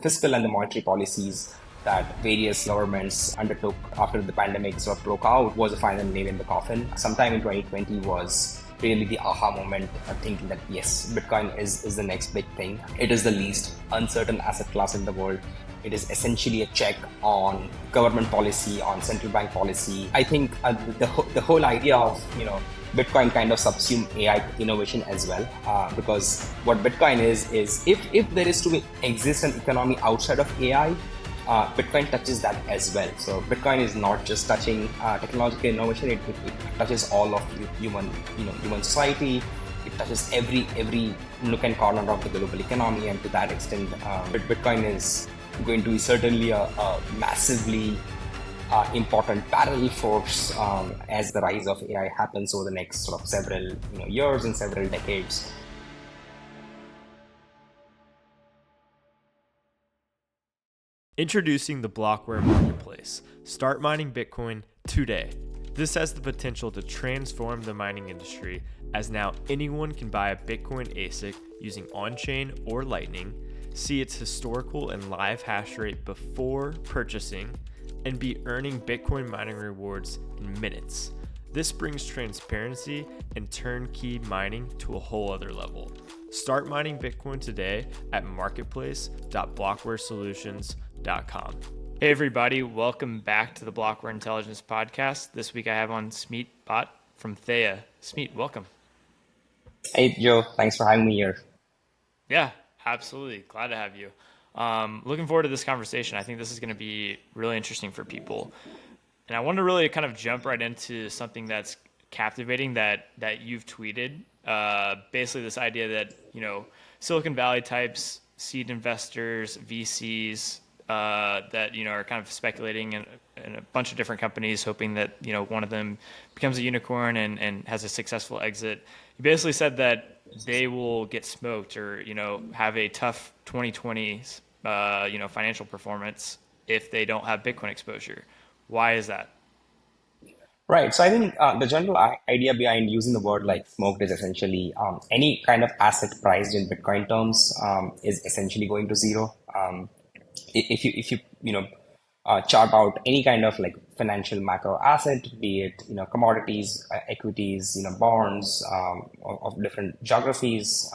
fiscal and the monetary policies that various governments undertook after the pandemic sort of broke out was a final nail in the coffin. Sometime in 2020 was really the aha moment of thinking that yes, Bitcoin is the next big thing. It is the least uncertain asset class in the world. It is essentially a check on government policy, on central bank policy. I think the whole idea of Bitcoin kind of subsume AI innovation as well, because what Bitcoin is if there is to exist an economy outside of AI, Bitcoin touches that as well. So Bitcoin is not just touching technological innovation; it touches all of human society. It touches every nook and corner of the global economy, and to that extent, Bitcoin is going to be certainly a massively important parallel force as the rise of AI happens over the next sort of several years and several decades. Introducing the Blockware Marketplace. Start mining Bitcoin today. This has the potential to transform the mining industry, as now anyone can buy a Bitcoin ASIC using on-chain or Lightning, see its historical and live hash rate before purchasing, and be earning Bitcoin mining rewards in minutes. This brings transparency and turnkey mining to a whole other level. Start mining Bitcoin today at marketplace.blockwaresolutions.com. Hey everybody, welcome back to the Blockware Intelligence Podcast. This week I have on Smeet Bhatt from Theya. Smeet, welcome. Hey Joe, thanks for having me here. Yeah, absolutely. Glad to have you. Looking forward to this conversation. I think this is going to be really interesting for people. And I want to really kind of jump right into something that's captivating that you've tweeted. Basically this idea that, Silicon Valley types, seed investors, VCs, that, are kind of speculating in a bunch of different companies, hoping that, one of them becomes a unicorn and has a successful exit. You basically said that they will get smoked or, have a tough 2020s, financial performance if they don't have Bitcoin exposure. Why is that? Right. So I think the general idea behind using the word like smoked is essentially any kind of asset priced in Bitcoin terms is essentially going to zero. If you chart out any kind of like financial macro asset, be it commodities, equities, bonds of different geographies,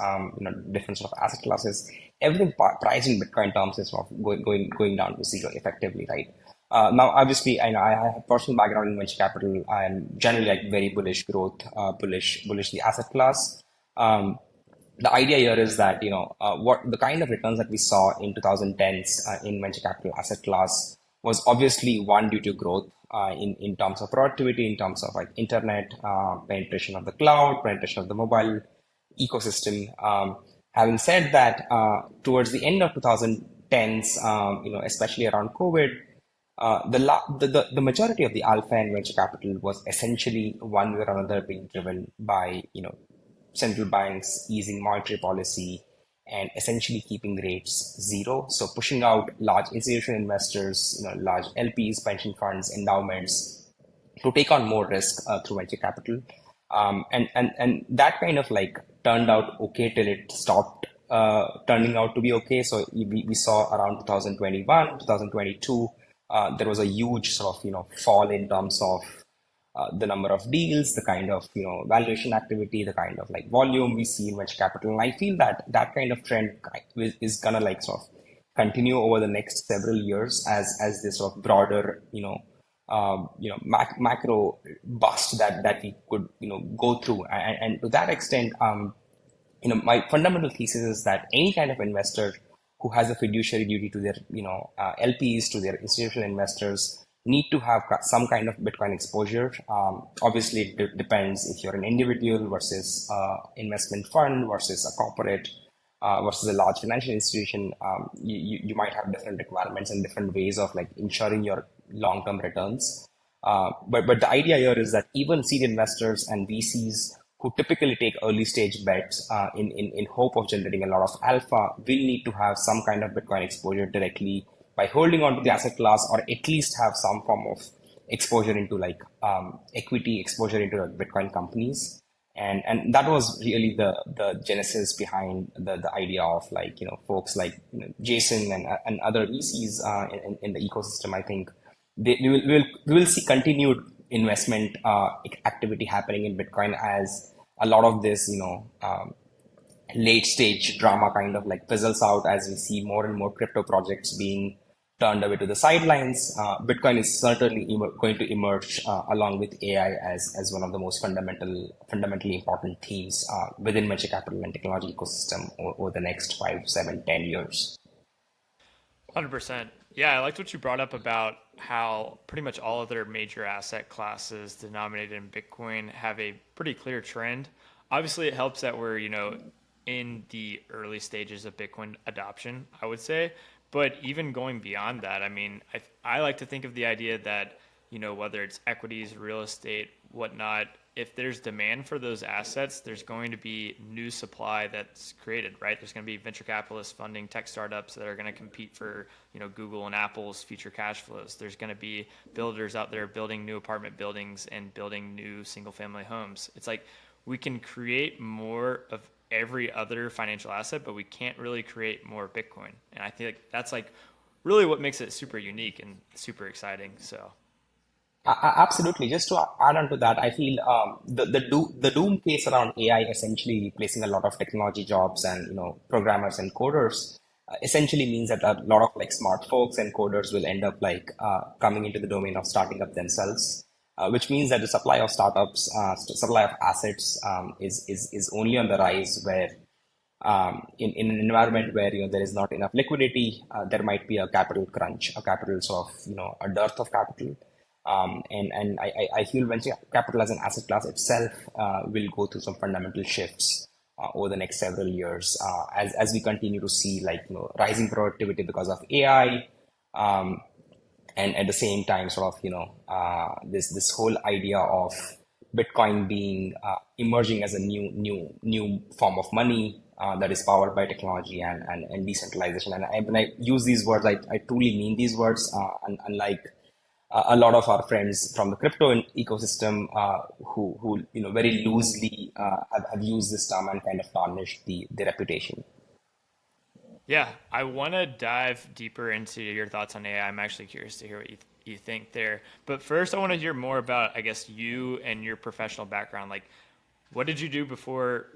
different sort of asset classes, everything priced in Bitcoin terms is sort of going down to zero effectively, right? Now, obviously, I have a personal background in venture capital. I'm generally like very bullish growth, bullish the asset class. The idea here is that what the kind of returns that we saw in 2010s in venture capital asset class was obviously one due to growth in terms of productivity, in terms of like internet penetration of the cloud, penetration of the mobile ecosystem. Having said that, towards the end of 2010s, especially around COVID, the majority of the alpha in venture capital was essentially one way or another being driven by central banks easing monetary policy and essentially keeping rates zero. So pushing out large institutional investors, large LPs, pension funds, endowments to take on more risk through venture capital. And that kind of like turned out okay till it stopped turning out to be okay. So we saw around 2021, 2022, there was a huge sort of fall in terms of the number of deals, the kind of valuation activity, the kind of like volume we see in venture capital. And I feel that that kind of trend is gonna like sort of continue over the next several years as this sort of broader macro bust that we could go through. And to that extent, my fundamental thesis is that any kind of investor who has a fiduciary duty to their LPs, to their institutional investors, need to have some kind of Bitcoin exposure. Obviously, it depends if you're an individual versus investment fund versus a corporate versus a large financial institution. You might have different requirements and different ways of like ensuring your long-term returns. But the idea here is that even seed investors and VCs who typically take early stage bets in hope of generating a lot of alpha will need to have some kind of Bitcoin exposure directly by holding on to the asset class, or at least have some form of exposure into like equity exposure into Bitcoin companies. And that was really the genesis behind the idea of like, folks like, Jason and other VCs in the ecosystem. I think we will see continued investment activity happening in Bitcoin as a lot of this, late stage drama kind of like fizzles out as we see more and more crypto projects being turned away to the sidelines. Bitcoin is certainly going to emerge along with AI as one of the most fundamentally important themes within venture capital and technology ecosystem over the next 5, 7, 10 years. 100%. Yeah, I liked what you brought up about how pretty much all other major asset classes denominated in Bitcoin have a pretty clear trend. Obviously, it helps that we're, in the early stages of Bitcoin adoption, I would say. But even going beyond that, I mean, I like to think of the idea that, whether it's equities, real estate, whatnot, if there's demand for those assets, there's going to be new supply that's created, right? There's going to be venture capitalists funding tech startups that are going to compete for, Google and Apple's future cash flows. There's going to be builders out there building new apartment buildings and building new single family homes. It's like we can create more of every other financial asset, but we can't really create more Bitcoin. And I think that's like really what makes it super unique and super exciting. So Absolutely. Just to add on to that, I feel the doom case around AI essentially replacing a lot of technology jobs and programmers and coders essentially means that a lot of like smart folks and coders will end up like coming into the domain of starting up themselves, which means that the supply of startups, supply of assets is only on the rise where in an environment where there is not enough liquidity, there might be a capital crunch, a capital sort of a dearth of capital, and I feel venture capital as an asset class itself will go through some fundamental shifts over the next several years as we continue to see like rising productivity because of AI, and at the same time sort of this whole idea of Bitcoin being emerging as a new form of money that is powered by technology and decentralization. And when I use these words, I truly mean these words. Unlike a lot of our friends from the crypto ecosystem who very loosely have used this term and kind of tarnished the reputation. yeah, I want to dive deeper into your thoughts on AI. I'm actually curious to hear what you think there. But first, I want to hear more about, I guess, you and your professional background. Like, what did you do before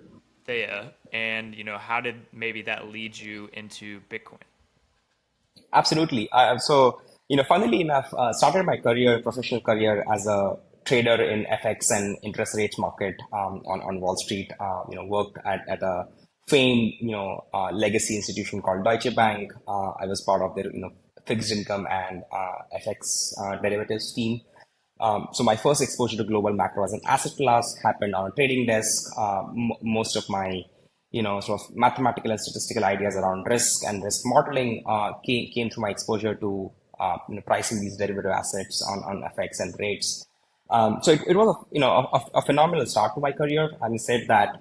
Theya, and how did maybe that lead you into Bitcoin? Absolutely. Funnily enough, started my professional career as a trader in FX and interest rates market on Wall Street. Worked at a famed, legacy institution called Deutsche Bank. I was part of their, fixed income and FX derivatives team. So my first exposure to global macro as an asset class happened on a trading desk. Most of my sort of mathematical and statistical ideas around risk and risk modeling came through my exposure to pricing these derivative assets on FX and rates. So it was a phenomenal start to my career. Having said that,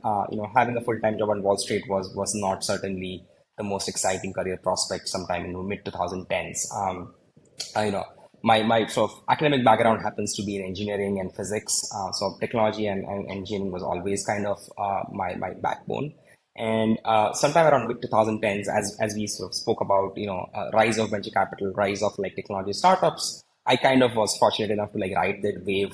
having a full-time job on Wall Street was not certainly the most exciting career prospect sometime in the mid 2010s. You know, my sort of academic background happens to be in engineering and physics. So technology and engineering was always kind of my backbone. And sometime around mid 2010s, as we sort of spoke about, rise of venture capital, rise of like technology startups, I kind of was fortunate enough to like ride that wave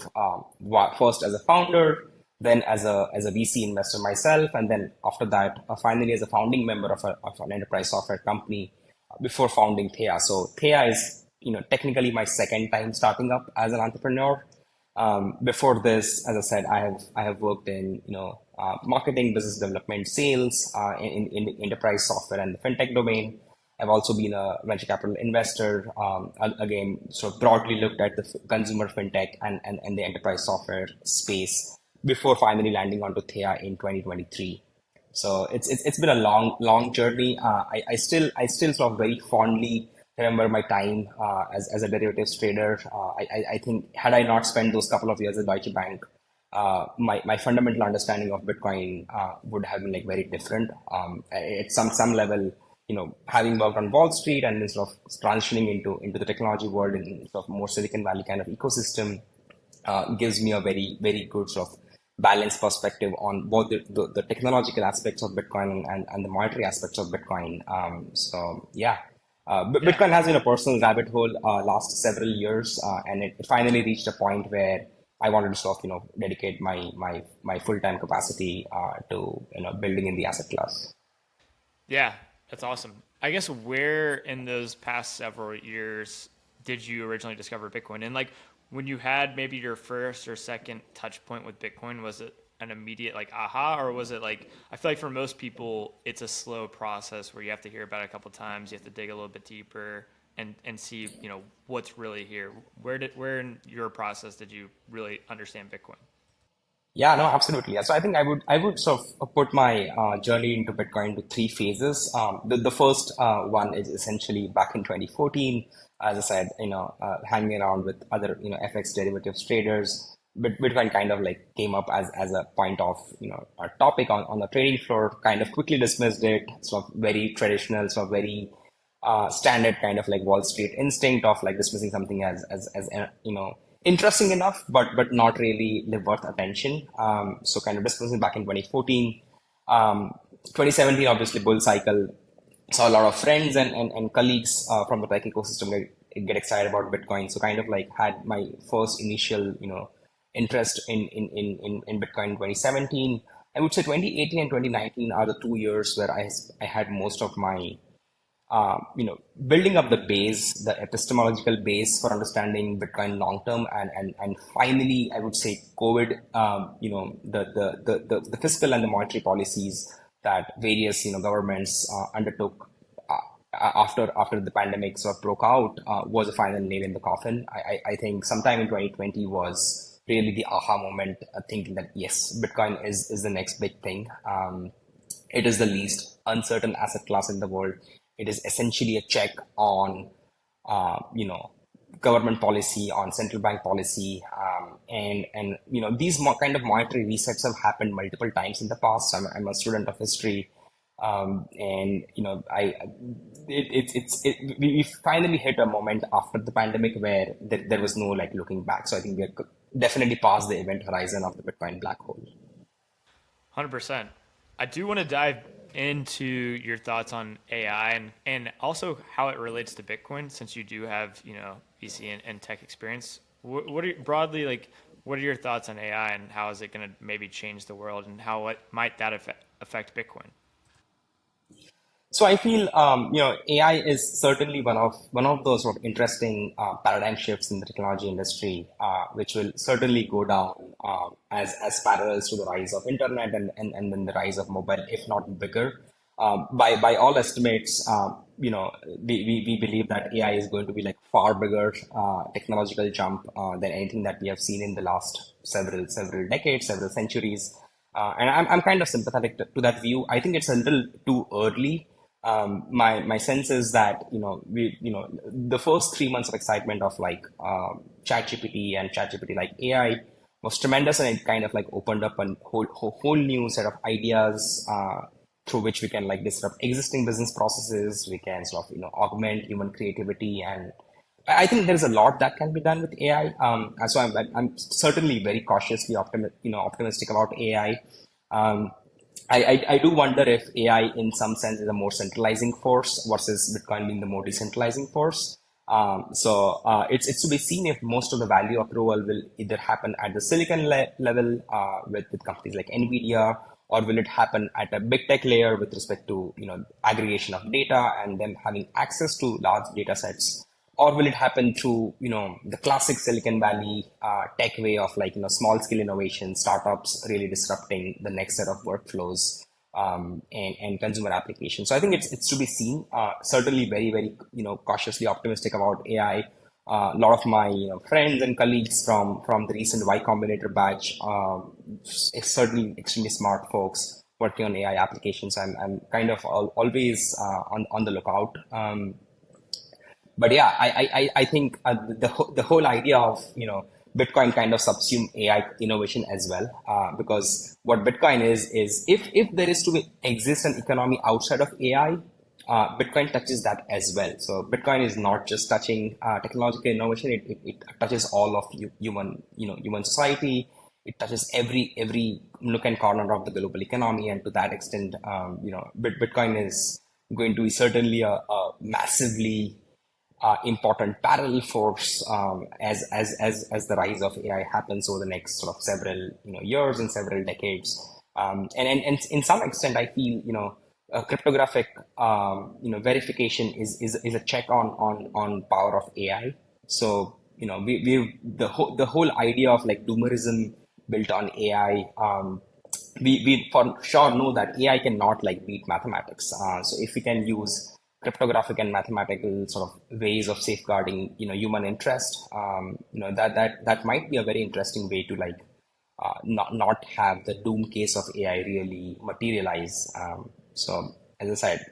first as a founder, then as a VC investor myself, and then after that, finally as a founding member of an enterprise software company before founding Theya. So Theya is technically my second time starting up as an entrepreneur. Before this, as I said, I have worked in marketing, business development, sales in the enterprise software and the fintech domain. I've also been a venture capital investor. Again, sort of broadly looked at the consumer fintech and the enterprise software space before finally landing onto Theya in 2023. So it's been a long journey. I still sort of very fondly remember my time as a derivatives trader. I think had I not spent those couple of years at Deutsche Bank, my fundamental understanding of Bitcoin would have been like very different. At some level, having worked on Wall Street and then sort of transitioning into the technology world in sort of more Silicon Valley kind of ecosystem, gives me a very good sort of balanced perspective on both the technological aspects of Bitcoin and the monetary aspects of Bitcoin. So yeah, Yeah. Bitcoin has been a personal rabbit hole last several years, and it finally reached a point where I wanted to sort of dedicate my full time capacity to building in the asset class. Yeah, that's awesome. I guess where in those past several years did you originally discover Bitcoin? And like when you had maybe your first or second touch point with Bitcoin, was it an immediate like aha, or was it like I feel like for most people it's a slow process where you have to hear about it a couple times, you have to dig a little bit deeper and see, what's really here. Where in your process did you really understand Bitcoin? Yeah, no, absolutely. Yeah. So I think I would sort of put my journey into Bitcoin into three phases. The first one is essentially back in 2014, as I said, hanging around with other FX derivatives traders. Bitcoin kind of like came up as a point of a topic on the trading floor. Kind of quickly dismissed it. Sort of very traditional, sort of very standard kind of like Wall Street instinct of like dismissing something as interesting enough, but not really worth attention. So kind of dismissing back in 2014, 2017 obviously bull cycle. Saw a lot of friends and colleagues from the tech ecosystem get excited about Bitcoin. So kind of like had my first initial interest in Bitcoin in 2017. I would say 2018 and 2019 are the 2 years where I had most of my building up the base, the epistemological base for understanding Bitcoin long term, and finally, I would say COVID, the fiscal and the monetary policies that various governments undertook after the pandemic sort of broke out was a final nail in the coffin. I think sometime in 2020 was really the aha moment, thinking that yes, Bitcoin is the next big thing. It is the least uncertain asset class in the world. It is essentially a check on, government policy, on central bank policy, and these kind of monetary resets have happened multiple times in the past. I'm a student of history, and we finally hit a moment after the pandemic where there was no like looking back. So I think we are definitely past the event horizon of the Bitcoin black hole. 100%. I do want to dive into your thoughts on AI and also how it relates to Bitcoin, since you do have, VC and tech experience. What are broadly like? What are your thoughts on AI and how is it going to maybe change the world and how what might that affect Bitcoin? So I feel AI is certainly one of those sort of interesting paradigm shifts in the technology industry, which will certainly go down as parallels to the rise of internet and then the rise of mobile, if not bigger. By all estimates, we believe that AI is going to be like far bigger technological jump than anything that we have seen in the last several decades, several centuries. And I'm kind of sympathetic to that view. I think it's a little too early. My sense is that the first 3 months of excitement of like ChatGPT and ChatGPT like AI was tremendous, and it kind of like opened up a whole new set of ideas through which we can like disrupt existing business processes. We can sort of augment human creativity, and I think there's a lot that can be done with AI. And so I'm certainly very cautiously optimistic about AI. Um, I do wonder if AI, in some sense, is a more centralizing force versus Bitcoin being the more decentralizing force. It's to be seen if most of the value accrual will either happen at the silicon level with companies like Nvidia, or will it happen at a big tech layer with respect to aggregation of data and them having access to large data sets, or will it happen through the classic Silicon Valley tech way of like small scale innovation, startups really disrupting the next set of workflows and consumer applications. So I think it's to be seen. Certainly very cautiously optimistic about AI. A lot of my friends and colleagues from the recent Y Combinator batch, certainly extremely smart folks working on AI applications. I'm kind of always on the lookout. But yeah, I think the whole idea of Bitcoin kind of subsume AI innovation as well, because what Bitcoin is if there is to exist an economy outside of AI, Bitcoin touches that as well. So Bitcoin is not just touching technological innovation; it touches all of human society. it touches every nook and corner of the global economy, and to that extent, Bitcoin is going to be certainly a massively important parallel force as the rise of AI happens over the next sort of several years and several decades. And in some extent, I feel cryptographic verification is a check on power of AI. So the whole idea of like doomerism built on AI. We for sure know that AI cannot like beat mathematics. So if we can use cryptographic and mathematical sort of ways of safeguarding human interest, that might be a very interesting way to like not have the doom case of AI really materialize. So as I said,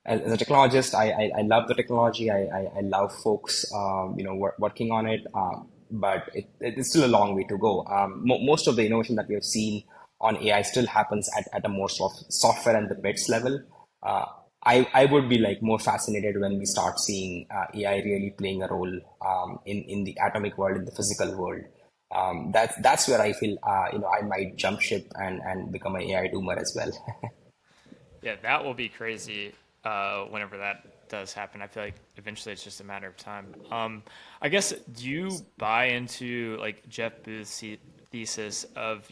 as a technologist, I love the technology. I love folks working on it, but it's still a long way to go. Most of the innovation that we have seen on AI still happens at a more software and the bits level. Uh, I would be like more fascinated when we start seeing AI really playing a role in the atomic world, in the physical world. That's where I feel I might jump ship and become an AI doomer as well. Yeah, that will be crazy whenever that does happen. I feel like eventually it's just a matter of time. I guess, do you buy into like Jeff Booth's thesis of,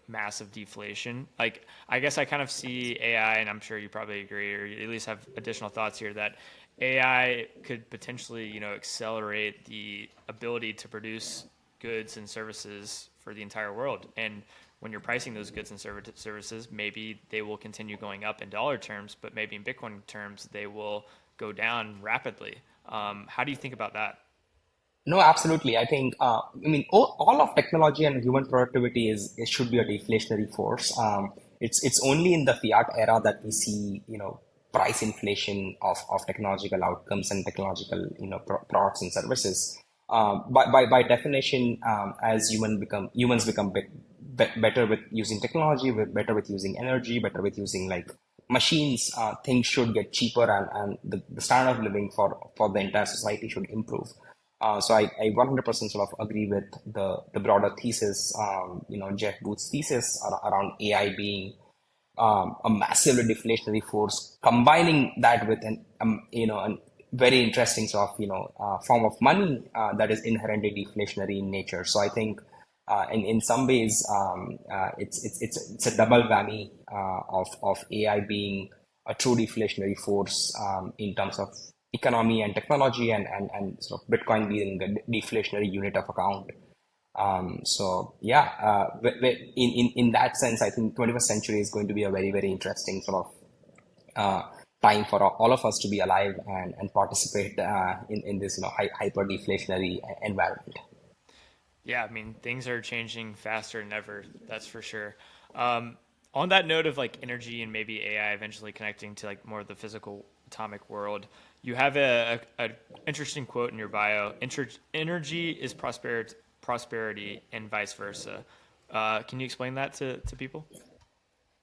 massive deflation? Like, I guess I kind of see AI, and I'm sure you probably agree, or you at least have additional thoughts here, that AI could potentially, accelerate the ability to produce goods and services for the entire world. And when you're pricing those goods and services, maybe they will continue going up in dollar terms, but maybe in Bitcoin terms, they will go down rapidly. How do you think about that? No, absolutely. I think, all of technology and human productivity it should be a deflationary force. It's only in the fiat era that we see, price inflation of technological outcomes and technological, products and services. By definition, as humans become better with using technology, better with using energy, better with using like machines, things should get cheaper, and the standard of living for the entire society should improve. So I 100% sort of agree with the broader thesis, Jeff Booth's thesis around AI being a massively deflationary force, combining that with a very interesting sort of form of money that is inherently deflationary in nature. So I think in some ways it's a double whammy of AI being a true deflationary force in terms of economy and technology, and sort of Bitcoin being a deflationary unit of account. So yeah, in that sense, I think 21st century is going to be a very, very interesting sort of uh, time for all of us to be alive and participate in this hyper deflationary environment. Yeah, I mean, things are changing faster than ever. That's for sure. Um, on that note of like energy and maybe AI eventually connecting to like more of the physical atomic world, you have a interesting quote in your bio. Energy is prosperity, and vice versa. Can you explain that to people?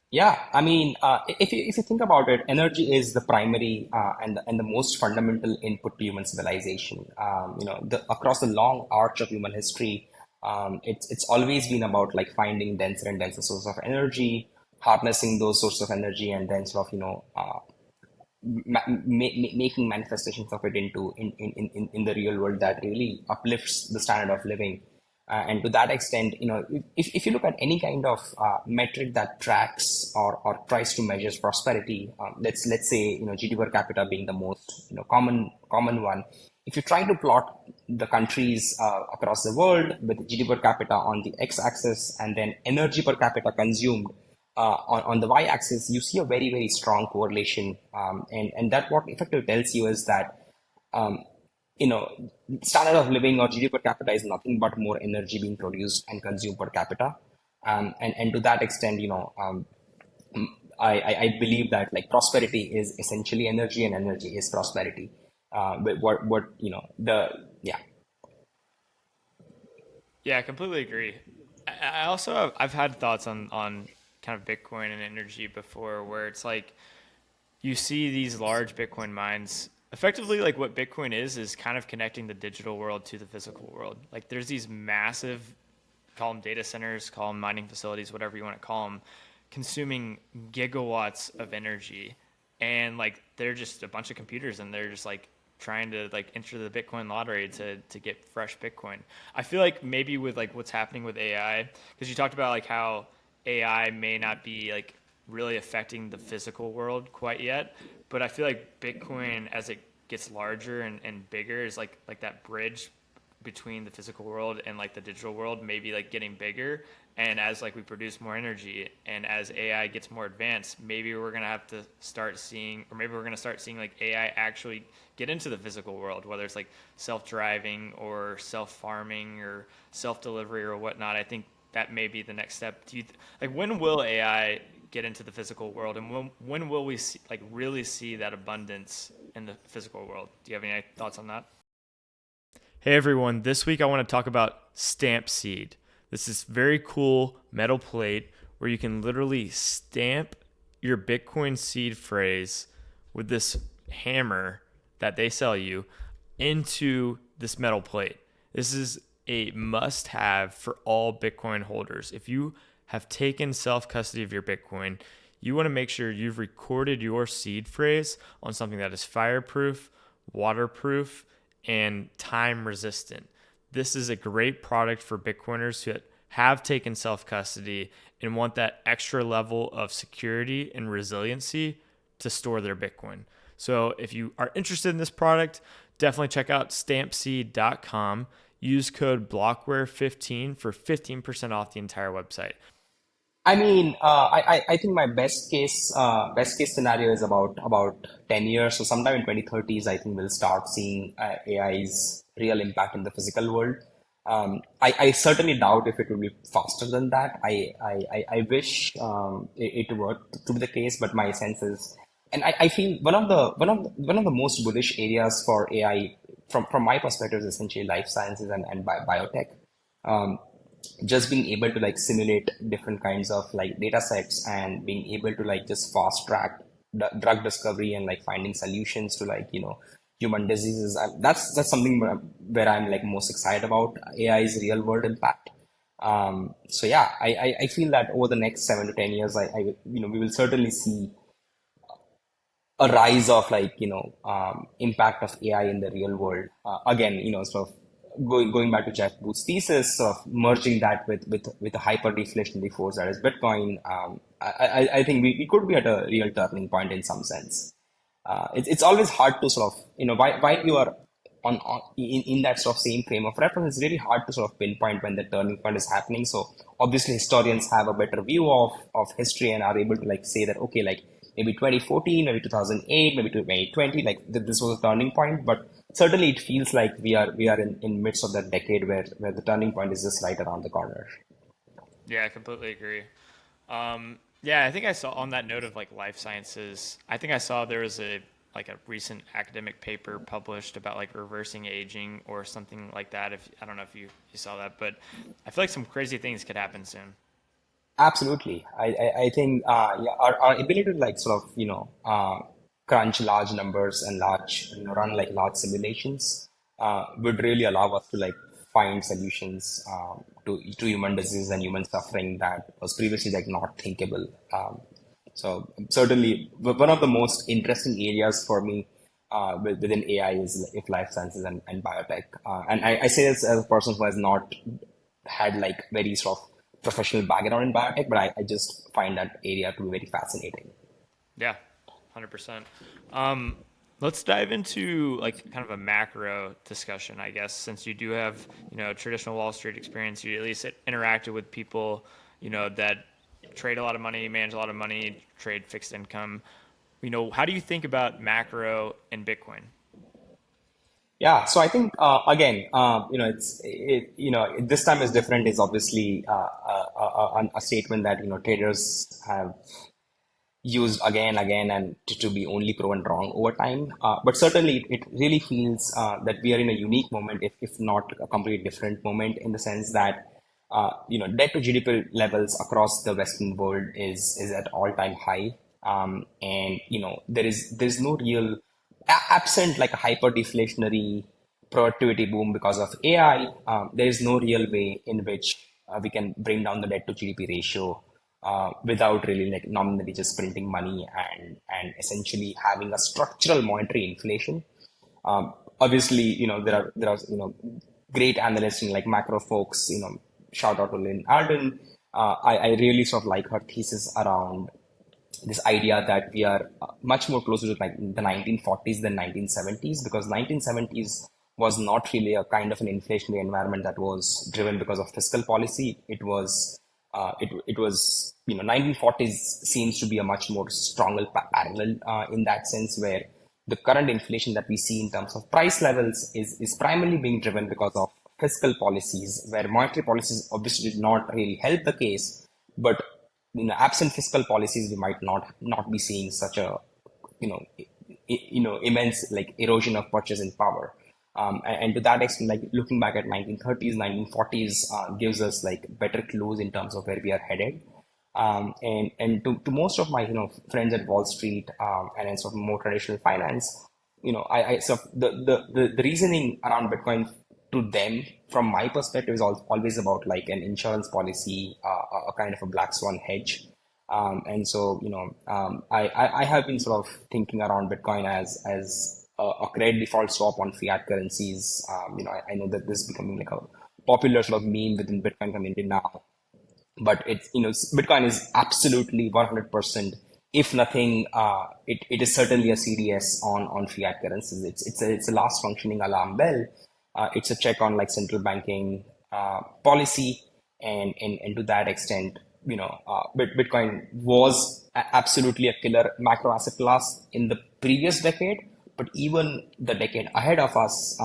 Yeah, I mean, if you think about it, energy is the primary and the most fundamental input to human civilization. Across the long arch of human history, it's always been about like finding denser and denser sources of energy, harnessing those sources of energy, and then sort of making manifestations of it into in the real world that really uplifts the standard of living. And to that extent, if you look at any kind of metric that tracks or tries to measure prosperity, let's say GDP per capita being the most common one. If you try to plot the countries across the world with GDP per capita on the x-axis and then energy per capita consumed on the y-axis, you see a very, very strong correlation. And that what effectively tells you is that, um, you know, standard of living or GDP per capita is nothing but more energy being produced and consumed per capita. And to that extent, I believe that like prosperity is essentially energy and energy is prosperity. But yeah. Yeah, I completely agree. I also I've had thoughts on kind of Bitcoin and energy before, where it's like you see these large Bitcoin mines. Effectively, like what Bitcoin is kind of connecting the digital world to the physical world. Like there's these massive call them data centers, call them mining facilities, whatever you want to call them, consuming gigawatts of energy, and like they're just a bunch of computers, and they're just like trying to like enter the Bitcoin lottery to get fresh Bitcoin. I feel like maybe with like what's happening with AI, because you talked about like how AI may not be like really affecting the physical world quite yet, but I feel like Bitcoin as it gets larger and bigger is like that bridge between the physical world and like the digital world, maybe like getting bigger. And as like we produce more energy and as AI gets more advanced, maybe we're gonna have to start seeing, or maybe we're gonna start seeing like AI actually get into the physical world, whether it's like self-driving or self-farming or self-delivery or whatnot. I think that may be the next step. Do you like when will AI get into the physical world, and when will we see, like really see that abundance in the physical world? Do you have any thoughts on that? Hey everyone, this week I want to talk about Stampseed. This is very cool metal plate where you can literally stamp your Bitcoin seed phrase with this hammer that they sell you into this metal plate. This is a must have for all Bitcoin holders. If you have taken self custody of your Bitcoin, you want to make sure you've recorded your seed phrase on something that is fireproof, waterproof, and time resistant. This is a great product for Bitcoiners who have taken self custody and want that extra level of security and resiliency to store their Bitcoin. So if you are interested in this product, definitely check out stampseed.com. Use code Blockware15 for 15% off the entire website. I mean, I think my best case scenario is about 10 years. So sometime in 2030s, I think we'll start seeing AI's real impact in the physical world. I certainly doubt if it will be faster than that. I wish it were to be the case, but my sense is, and I feel one of the most bullish areas for AI from my perspective is essentially life sciences and biotech. Um, just being able to like simulate different kinds of like data sets and being able to like just fast track drug discovery and like finding solutions to like human diseases. That's something where I'm like most excited about AI's real world impact. So yeah, I feel that over the next 7 to 10 years, we will certainly see a rise of like impact of AI in the real world. Again, sort of going back to Jeff Booth's thesis of merging that with a hyper deflationary force that is Bitcoin. I think we could be at a real turning point in some sense. It's always hard to sort of while you are in that sort of same frame of reference, it's really hard to sort of pinpoint when the turning point is happening. So obviously historians have a better view of history and are able to like say that okay, like maybe 2014, maybe 2008, maybe 2020, like this was a turning point. But certainly it feels like we are in midst of that decade where the turning point is just right around the corner. Yeah, I completely agree. Yeah, I think I saw on that note of like life sciences, I think I saw there was a like a recent academic paper published about like reversing aging or something like that. If I don't know if you saw that, but I feel like some crazy things could happen soon. Absolutely. I think yeah, our ability to like sort of crunch large numbers and large run like large simulations would really allow us to like find solutions to human disease and human suffering that was previously like not thinkable. So certainly one of the most interesting areas for me within AI is if life sciences and biotech. And I say this as a person who has not had like very sort of professional background in biotech, but I just find that area to be very fascinating. Yeah, 100%. Um, let's dive into like kind of a macro discussion, I guess, since you do have, traditional Wall Street experience, you at least interacted with people, that trade a lot of money, manage a lot of money, trade fixed income. How do you think about macro and Bitcoin? Yeah, so I think again, this time is different. Is obviously a statement that traders have used again and to be only proven wrong over time. But certainly, it really feels that we are in a unique moment, if not a completely different moment, in the sense that debt to GDP levels across the Western world is at all time high, and there's no real absent like a hyper deflationary productivity boom because of AI. There is no real way in which we can bring down the debt to GDP ratio without really like nominally just printing money and essentially having a structural monetary inflation. Obviously, there are great analysts and like macro folks. Shout out to Lynn Alden. I really sort of like her thesis around this idea that we are much more closer to like the 1940s than 1970s, because 1970s was not really a kind of an inflationary environment that was driven because of fiscal policy. It was 1940s seems to be a much more stronger parallel in that sense, where the current inflation that we see in terms of price levels is primarily being driven because of fiscal policies, where monetary policies obviously did not really help the case, but absent fiscal policies, we might not be seeing such a you know immense like erosion of purchasing power. And to that extent, like looking back at 1930s, 1940s gives us like better clues in terms of where we are headed. And to most of my friends at Wall Street and in sort of more traditional finance, I so the reasoning around Bitcoin to them from my perspective is always about like an insurance policy, a kind of a black swan hedge. And so, I have been sort of thinking around Bitcoin as a credit default swap on fiat currencies. I know that this is becoming like a popular sort of meme within Bitcoin community now, but it's Bitcoin is absolutely 100%. If nothing, it is certainly a CDS on fiat currencies. It's a last functioning alarm bell. It's a check on like central banking policy, and to that extent, Bitcoin was absolutely a killer macro asset class in the previous decade, but even the decade ahead of us,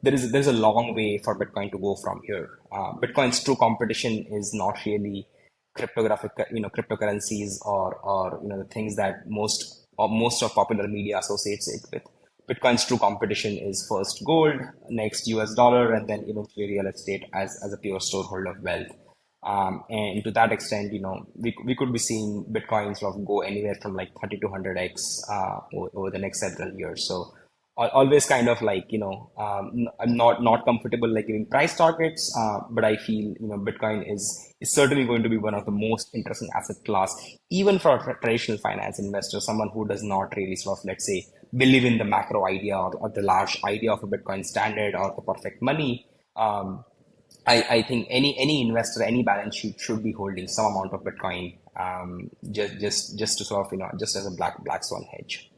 there's a long way for Bitcoin to go from here. Bitcoin's true competition is not really cryptographic, cryptocurrencies or the things that most of popular media associates it with. Bitcoin's true competition is first gold, next US dollar, and then eventually real estate as a pure storeholder of wealth. And to that extent, we could be seeing Bitcoin sort of go anywhere from like 30 to 100x over the next several years. So always kind of like, I'm not comfortable like giving price targets, but I feel, Bitcoin is certainly going to be one of the most interesting asset class, even for a traditional finance investor, someone who does not really sort of, let's say, believe in the macro idea or the large idea of a Bitcoin standard or the perfect money. I think any investor, any balance sheet should be holding some amount of Bitcoin, just to sort of, just as a black swan hedge.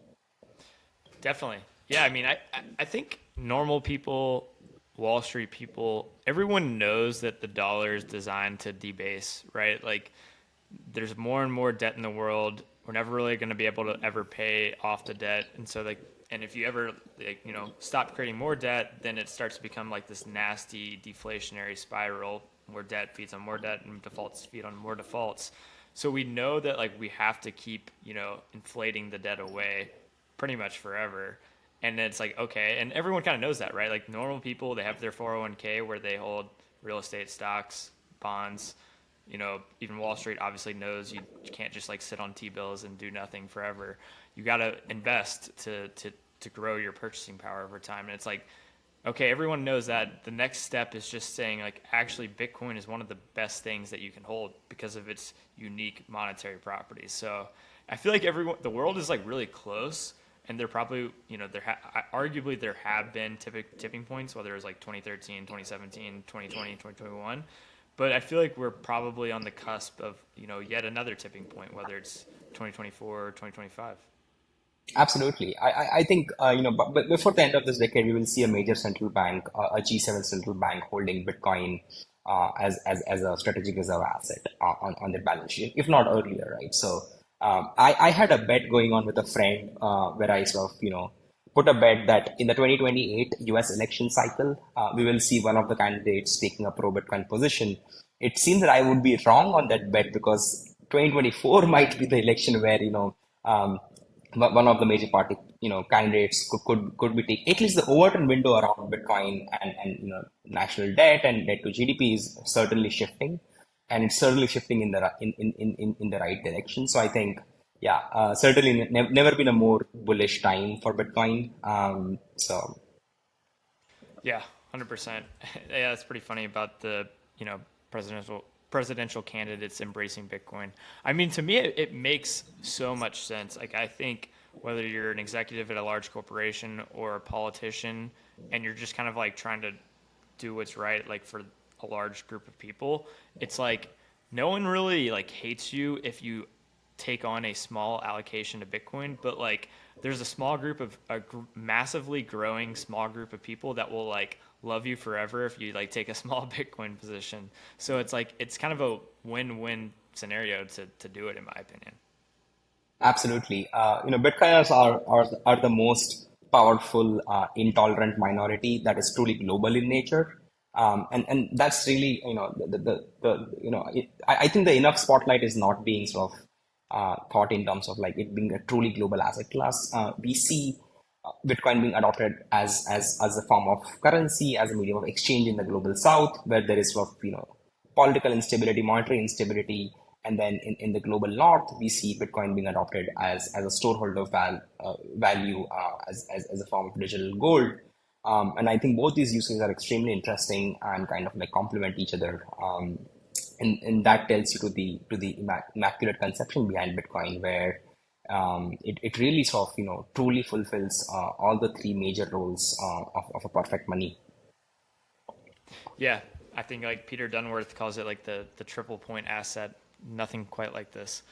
Definitely. Yeah, I mean, I think normal people, Wall Street people, everyone knows that the dollar is designed to debase, right? Like, there's more and more debt in the world. We're never really going to be able to ever pay off the debt, and so like, and if you ever like, stop creating more debt, then it starts to become like this nasty deflationary spiral where debt feeds on more debt and defaults feed on more defaults. So we know that like we have to keep inflating the debt away pretty much forever. And it's like, okay, and everyone kind of knows that, right? Like normal people, they have their 401k where they hold real estate, stocks, bonds. Even Wall Street obviously knows you can't just like sit on T-bills and do nothing forever. You got to invest to grow your purchasing power over time. And it's like, okay, everyone knows that. The next step is just saying like, actually, Bitcoin is one of the best things that you can hold because of its unique monetary properties. So I feel like the world is like really close, and there probably, arguably there have been tipping points, whether it was like 2013, 2017, 2020, 2021. But I feel like we're probably on the cusp of, yet another tipping point, whether it's 2024 or 2025. Absolutely. I think, but before the end of this decade, we will see a major central bank, a G7 central bank holding Bitcoin as a strategic reserve asset on their balance sheet, if not earlier, right? So I had a bet going on with a friend where I sort of, put a bet that in the 2028 US election cycle, we will see one of the candidates taking a pro-Bitcoin position. It seems that I would be wrong on that bet because 2024 might be the election where, one of the major party, candidates could be taking at least the Overton window around Bitcoin and national debt and debt to GDP is certainly shifting, and it's certainly shifting in the right direction. So I think, yeah, certainly never been a more bullish time for Bitcoin. Yeah, 100%. Yeah, that's pretty funny about the, presidential candidates embracing Bitcoin. I mean, to me, it makes so much sense. Like, I think whether you're an executive at a large corporation or a politician, and you're just kind of like trying to do what's right, like for a large group of people, it's like no one really like hates you if you take on a small allocation to Bitcoin, but like there's a small group of massively growing small group of people that will like love you forever if you like take a small Bitcoin position. So it's like it's kind of a win-win scenario to do it in my opinion. Absolutely. Bitcoiners are the most powerful, intolerant minority that is truly global in nature. And that's really, I think the enough spotlight is not being sort of thought in terms of like it being a truly global asset class. We see Bitcoin being adopted as a form of currency, as a medium of exchange in the global south, where there is sort of, political instability, monetary instability. And then in the global north, we see Bitcoin being adopted as a storeholder value, as a form of digital gold. And I think both these uses are extremely interesting and kind of like complement each other. And that tells you to the immaculate conception behind Bitcoin, where it really sort of truly fulfills all the three major roles of a perfect money. Yeah, I think like Peter Dunworth calls it like the triple point asset. Nothing quite like this.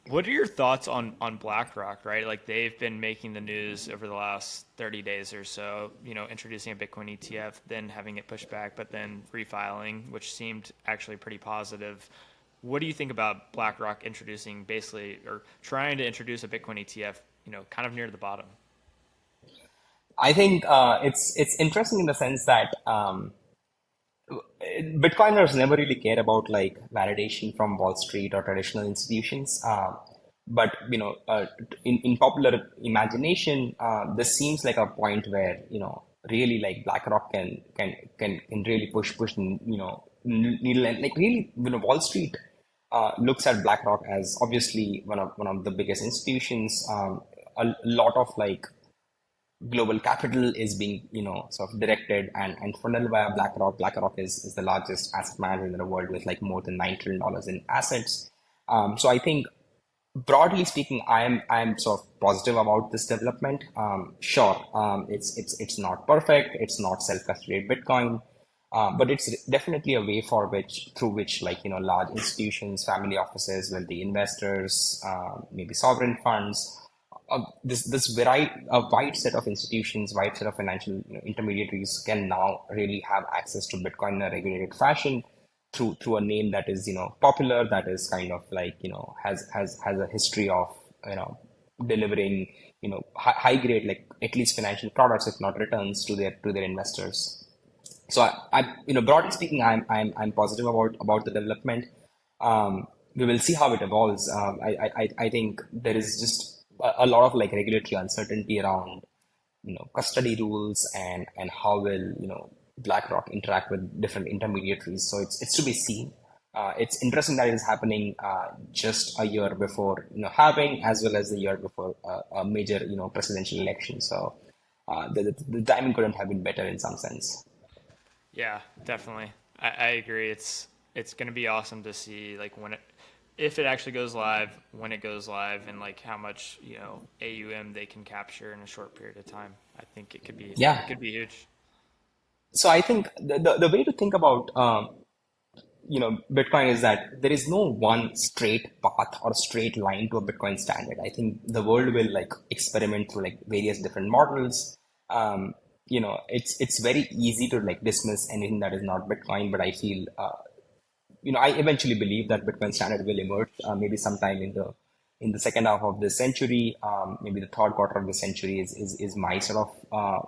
What are your thoughts on BlackRock? Right, like they've been making the news over the last 30 days or so. Introducing a Bitcoin ETF, then having it pushed back, but then refiling, which seemed actually pretty positive. What do you think about BlackRock introducing basically or trying to introduce a Bitcoin ETF? Kind of near the bottom. I think it's interesting in the sense that Bitcoiners never really care about like validation from Wall Street or traditional institutions. But in popular imagination, this seems like a point where really like BlackRock can really push needle, and like really Wall Street looks at BlackRock as obviously one of the biggest institutions. A lot of like global capital is being sort of directed and funneled via BlackRock. BlackRock is the largest asset manager in the world with like more than $9 trillion in assets. So I think broadly speaking, I am sort of positive about this development. Sure, it's not perfect. It's not self-custodied Bitcoin, but it's definitely a way through which like large institutions, family offices, wealthy investors, maybe sovereign funds, this variety, a wide set of institutions, wide set of financial intermediaries can now really have access to Bitcoin in a regulated fashion through a name that is popular, that is kind of like has a history of delivering high grade, like at least financial products, if not returns to their investors. So broadly speaking, I'm positive about the development. We will see how it evolves. I think there is just a lot of like regulatory uncertainty around custody rules and how will BlackRock interact with different intermediaries. So it's to be seen. It's interesting that it is happening just a year before halving, as well as the year before a major presidential election. So the timing couldn't have been better in some sense. Yeah, definitely. I agree. It's going to be awesome to see like when it if it actually goes live, when it goes live, and like how much AUM they can capture in a short period of time. I think Yeah. it could be huge. So I think the way to think about Bitcoin is that there is no one straight path or straight line to a Bitcoin standard. I think the world will like experiment through like various different models. It's very easy to like dismiss anything that is not Bitcoin, but I feel I eventually believe that Bitcoin standard will emerge maybe sometime in the second half of this century, maybe the third quarter of the century is my sort of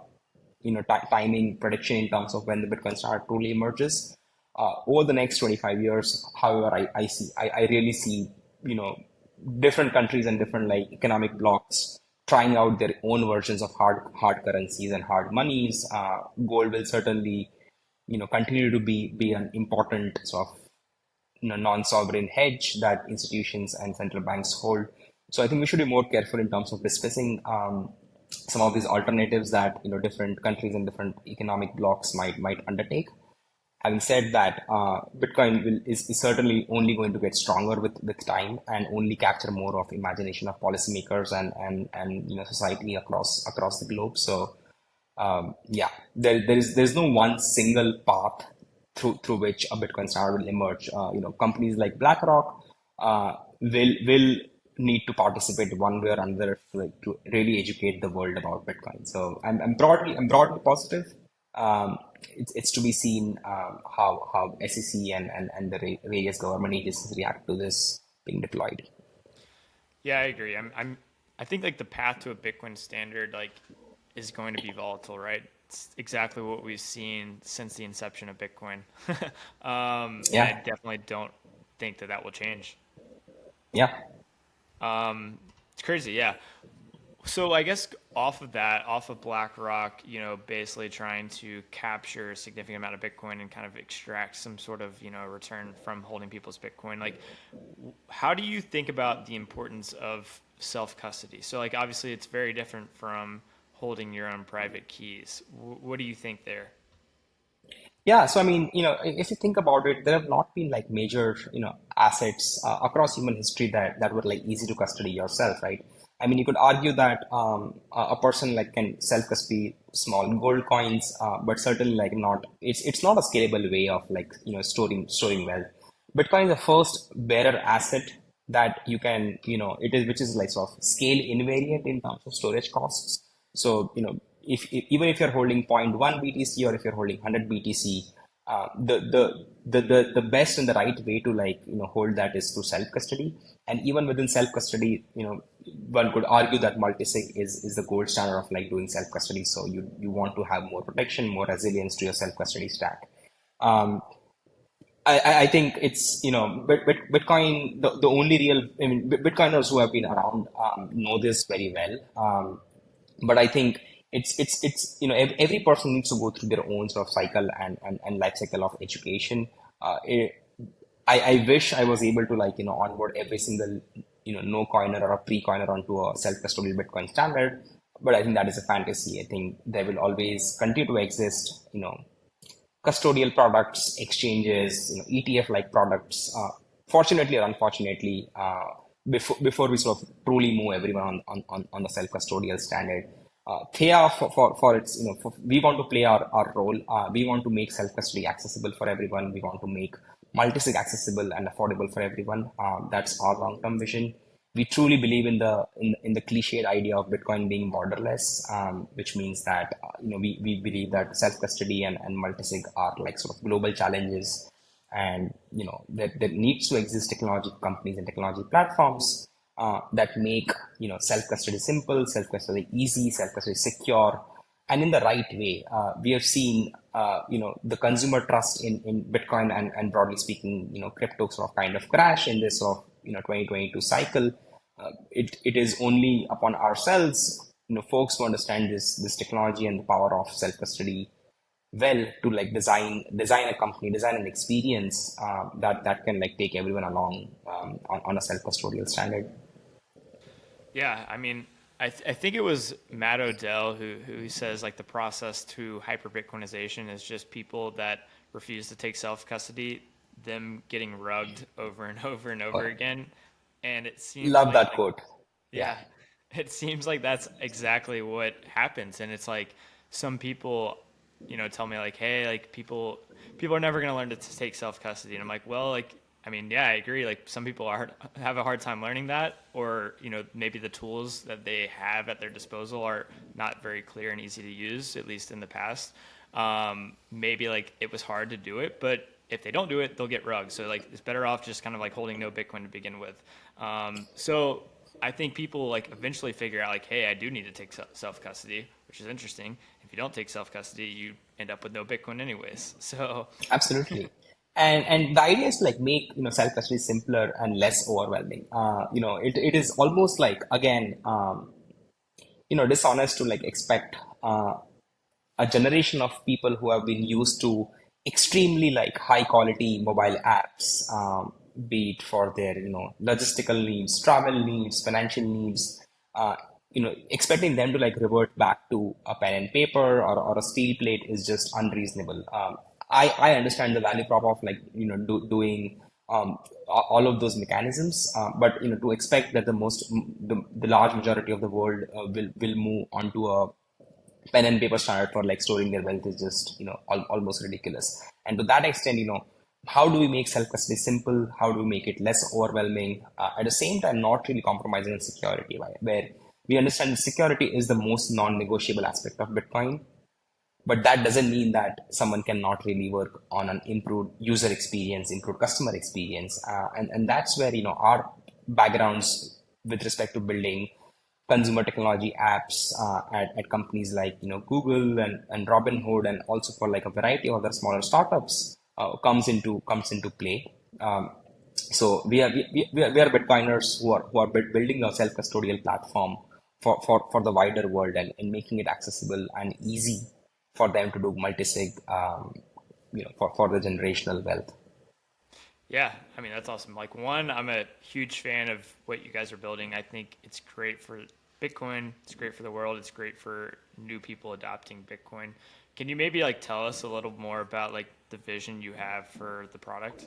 timing prediction in terms of when the Bitcoin standard truly emerges. Over the next 25 years, however, I really see different countries and different like economic blocks trying out their own versions of hard currencies and hard monies. Gold will certainly continue to be an important sort of non-sovereign hedge that institutions and central banks hold. So I think we should be more careful in terms of discussing some of these alternatives that different countries and different economic blocks might undertake. Having said that, Bitcoin is certainly only going to get stronger with time and only capture more of imagination of policymakers and society across the globe. So yeah, there's no one single path through which a Bitcoin standard will emerge. Companies like Blackrock will need to participate one way or another to really educate the world about Bitcoin. So I'm broadly positive. It's to be seen how SEC and the various government agencies react to this being deployed. Yeah, I agree. I think like the path to a Bitcoin standard like is going to be volatile, right? It's exactly what we've seen since the inception of Bitcoin. And I Yeah, definitely don't think that that will change. yeah. It's crazy, yeah. So I guess off of that, off of BlackRock, basically trying to capture a significant amount of Bitcoin and kind of extract some sort of, return from holding people's Bitcoin. Like, how do you think about the importance of self-custody? So like obviously it's very different from holding your own private keys. What do you think there? Yeah, so I mean, if you think about it, there have not been like major, assets across human history that were like easy to custody yourself, right? I mean, you could argue that a person like can self-custody small gold coins, but certainly like not. It's not a scalable way of like storing wealth. Bitcoin is the first bearer asset that you can, it is which is like sort of scale invariant in terms of storage costs. So, if even if you're holding zero point 0.1 BTC or if you're holding 100 BTC, the best and the right way to like, hold that is through self custody. And even within self custody, one could argue that multisig is the gold standard of like doing self custody. So you want to have more protection, more resilience to your self custody stack. Um, I think it's Bitcoin the only real I mean Bitcoiners who have been around know this very well. But I think it's every person needs to go through their own sort of cycle and life cycle of education. I wish I was able to like onboard every single no coiner or a pre coiner onto a self custodial Bitcoin standard, but I think that is a fantasy. I think there will always continue to exist custodial products, exchanges, ETF-like products. Fortunately or unfortunately, before we sort of truly move everyone on the self-custodial standard, Theya for its we want to play our role. We want to make self-custody accessible for everyone. We want to make multisig accessible and affordable for everyone. That's our long-term vision. We truly believe in the cliched idea of Bitcoin being borderless, which means that we believe that self custody and multisig are like sort of global challenges, and there needs to exist technology companies and technology platforms that make self custody simple, self custody easy, self custody secure, and in the right way. We have seen the consumer trust in Bitcoin and broadly speaking crypto sort of kind of crash in this sort of 2022 cycle. It is only upon ourselves, folks who understand this technology and the power of self custody well to like design a company, design an experience that can like take everyone along on a self custodial standard. Yeah, I mean, I think it was Matt Odell who says like the process to hyper Bitcoinization is just people that refuse to take self custody, them getting rugged over and over and over again, and it seems Love like that quote. Yeah. yeah, it seems like that's exactly what happens, and it's like some people, tell me like, hey, like people are never gonna learn to take self custody, and I'm like, well, like, I mean, yeah, I agree. Like some people have a hard time learning that, or maybe the tools that they have at their disposal are not very clear and easy to use, at least in the past. Maybe like it was hard to do it, but if they don't do it, they'll get rugged. So like it's better off just kind of like holding no Bitcoin to begin with. So I think people like eventually figure out like, hey, I do need to take self custody, which is interesting. If you don't take self custody, you end up with no Bitcoin anyways. So Absolutely. And the idea is to like make self custody simpler and less overwhelming. It is almost like again dishonest to like expect a generation of people who have been used to extremely like high quality mobile apps, be it for their logistical needs, travel needs, financial needs, expecting them to like revert back to a pen and paper or a steel plate is just unreasonable. I understand the value prop of like doing all of those mechanisms, but to expect that the large majority of the world will move onto a pen and paper standard for like storing their wealth is just almost ridiculous. And to that extent, how do we make self custody simple? How do we make it less overwhelming? At the same time, not really compromising on security, right? Where we understand security is the most non-negotiable aspect of Bitcoin, but that doesn't mean that someone cannot really work on an improved user experience, improved customer experience. And that's where our backgrounds with respect to building consumer technology apps at companies like Google and Robinhood, and also for like a variety of other smaller startups comes into play. So we are Bitcoiners who are building a self-custodial platform for the wider world, and making it accessible and easy for them to do multi-sig, for the generational wealth. Yeah, I mean that's awesome. Like one, I'm a huge fan of what you guys are building. I think it's great for Bitcoin. It's great for the world. It's great for new people adopting Bitcoin. Can you maybe like tell us a little more about like the vision you have for the product?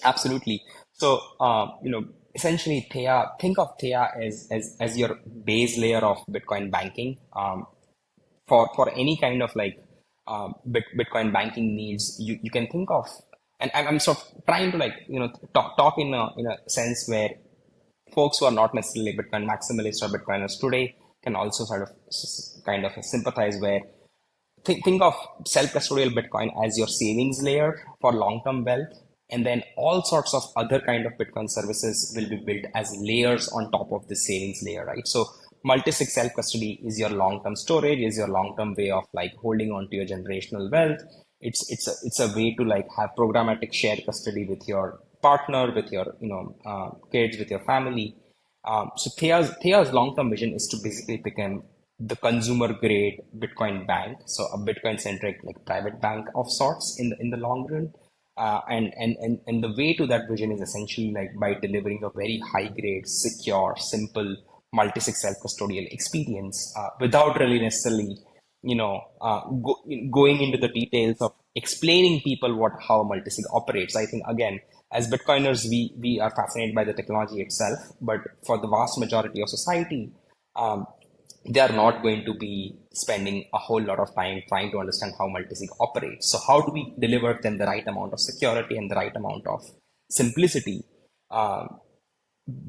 Absolutely. So, essentially, think of Theya as your base layer of Bitcoin banking. For any kind of like Bitcoin banking needs, you can think of, and I'm sort of trying to like talk in a sense where folks who are not necessarily Bitcoin maximalists or Bitcoiners today can also sort of kind of sympathize, where think of self-custodial Bitcoin as your savings layer for long-term wealth, and then all sorts of other kind of Bitcoin services will be built as layers on top of the savings layer, right? So multi-sig self-custody is your long-term storage, is your long-term way of like holding on to your generational wealth. It's a way to like have programmatic shared custody with your partner, with your kids, with your family. So Thea's long-term vision is to basically become the consumer-grade Bitcoin bank, so a Bitcoin-centric like private bank of sorts in the long run. And the way to that vision is essentially like by delivering a very high-grade, secure, simple, multi-sig self-custodial experience, without really necessarily going into the details of explaining people how a multisig operates. I think again, as Bitcoiners, we are fascinated by the technology itself, but for the vast majority of society, um, they are not going to be spending a whole lot of time trying to understand how multisig operates. So how do we deliver them the right amount of security and the right amount of simplicity, um,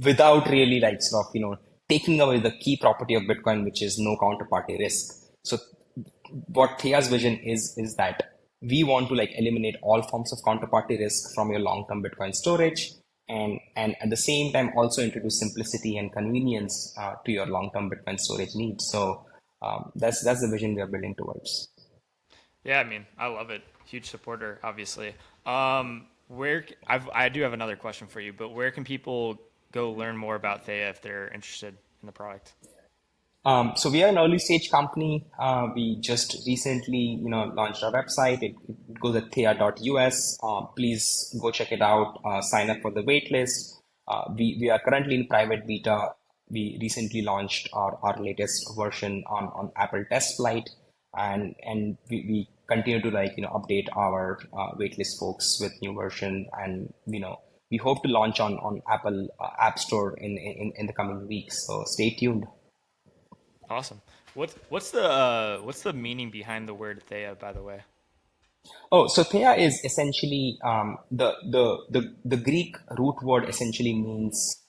without really like sort of taking away the key property of Bitcoin, which is no counterparty risk. So what Thea's vision is that we want to like eliminate all forms of counterparty risk from your long-term Bitcoin storage, and at the same time also introduce simplicity and convenience to your long-term Bitcoin storage needs. So that's the vision we are building towards. Yeah, I mean, I love it. Huge supporter, obviously. I do have another question for you, but where can people go learn more about Thea if they're interested in the product? So we are an early stage company. We just recently, launched our website. It goes at theya.us. Please go check it out. Sign up for the wait list. We are currently in private beta. We recently launched our latest version on Apple Test Flight, and we continue to like update our waitlist folks with new version, and we hope to launch on Apple App Store in the coming weeks. So stay tuned. Awesome. What's the meaning behind the word Thea, by the way? Oh, so Theia is essentially the Greek root word essentially means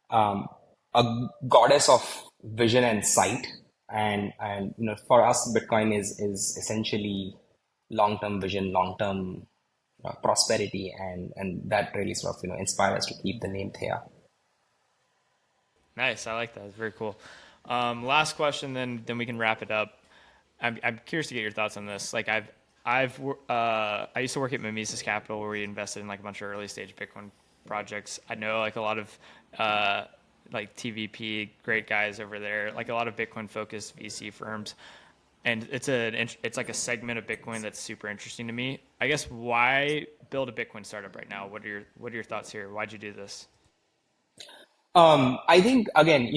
um, a goddess of vision and sight, and for us Bitcoin is essentially long term vision, long term prosperity, and that really sort of inspires us to keep the name Theia. Nice. I like that. It's very cool. Last question, then we can wrap it up. I'm curious to get your thoughts on this. Like I used to work at Mimesis Capital where we invested in like a bunch of early stage Bitcoin projects. I know like a lot of uh, like TVP, great guys over there, like a lot of Bitcoin focused VC firms. And it's like a segment of Bitcoin that's super interesting to me. I guess why build a Bitcoin startup right now? What are your thoughts here? Why'd you do this? I think again,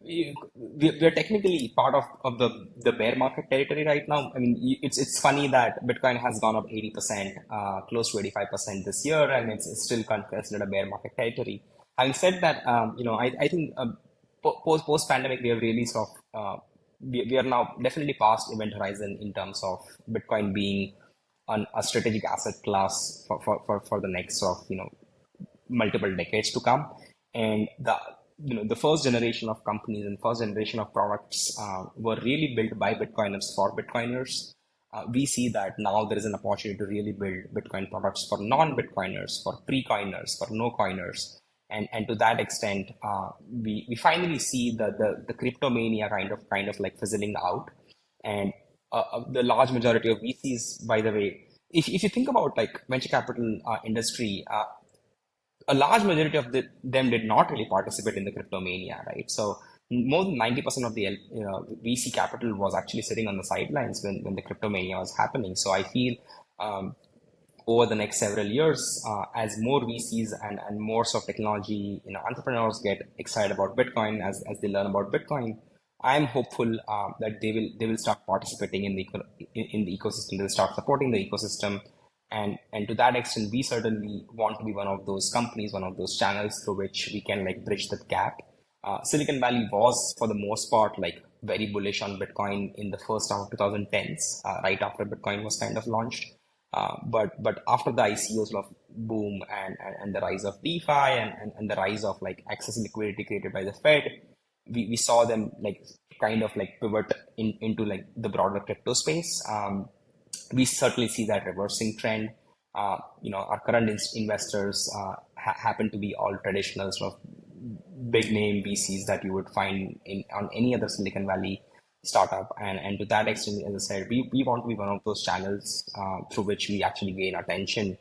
we're technically part of the bear market territory right now. I mean, it's funny that Bitcoin has gone up 80%, close to 85% this year, and it's still considered a bear market territory. Having said that, I think post pandemic we have really sort of we are now definitely past event horizon in terms of Bitcoin being a strategic asset class for the next sort of multiple decades to come. And the first generation of companies and first generation of products were really built by Bitcoiners for Bitcoiners. We see that now there is an opportunity to really build Bitcoin products for non-Bitcoiners, for pre-coiners, for no-coiners. And to that extent, we finally see the crypto mania kind of like fizzling out. And the large majority of VCs, by the way, if you think about like venture capital industry, a large majority of them did not really participate in the crypto mania, right? So more than 90% of the VC capital was actually sitting on the sidelines when the crypto mania was happening. So I feel um, over the next several years, as more VCs and more sort of technology, entrepreneurs get excited about Bitcoin as they learn about Bitcoin, I'm hopeful that they will start participating in the ecosystem. They'll start supporting the ecosystem, and to that extent, we certainly want to be one of those companies, one of those channels through which we can like bridge that gap. Silicon Valley was, for the most part, like very bullish on Bitcoin in the first half of 2010s, right after Bitcoin was kind of launched. But after the ICO sort of boom and the rise of DeFi and the rise of like excess liquidity created by the Fed, we saw them like kind of like pivot into like the broader crypto space. We certainly see that reversing trend. Our current investors happen to be all traditional sort of big name VCs that you would find on any other Silicon Valley startup. And to that extent, as I said, we want to be one of those channels through which we actually gain attention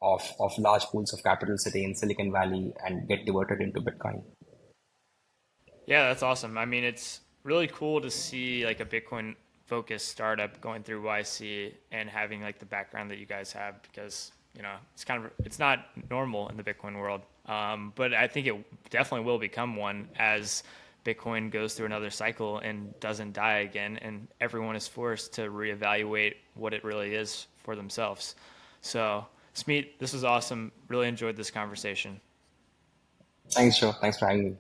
of large pools of capital sitting in Silicon Valley and get diverted into Bitcoin. Yeah, that's awesome. I mean, it's really cool to see like a Bitcoin focused startup going through YC and having like the background that you guys have because, it's kind of it's not normal in the Bitcoin world. But I think it definitely will become one as Bitcoin goes through another cycle and doesn't die again and everyone is forced to reevaluate what it really is for themselves. So, Smeet, this was awesome. Really enjoyed this conversation. Thanks, Joe. Thanks for having me.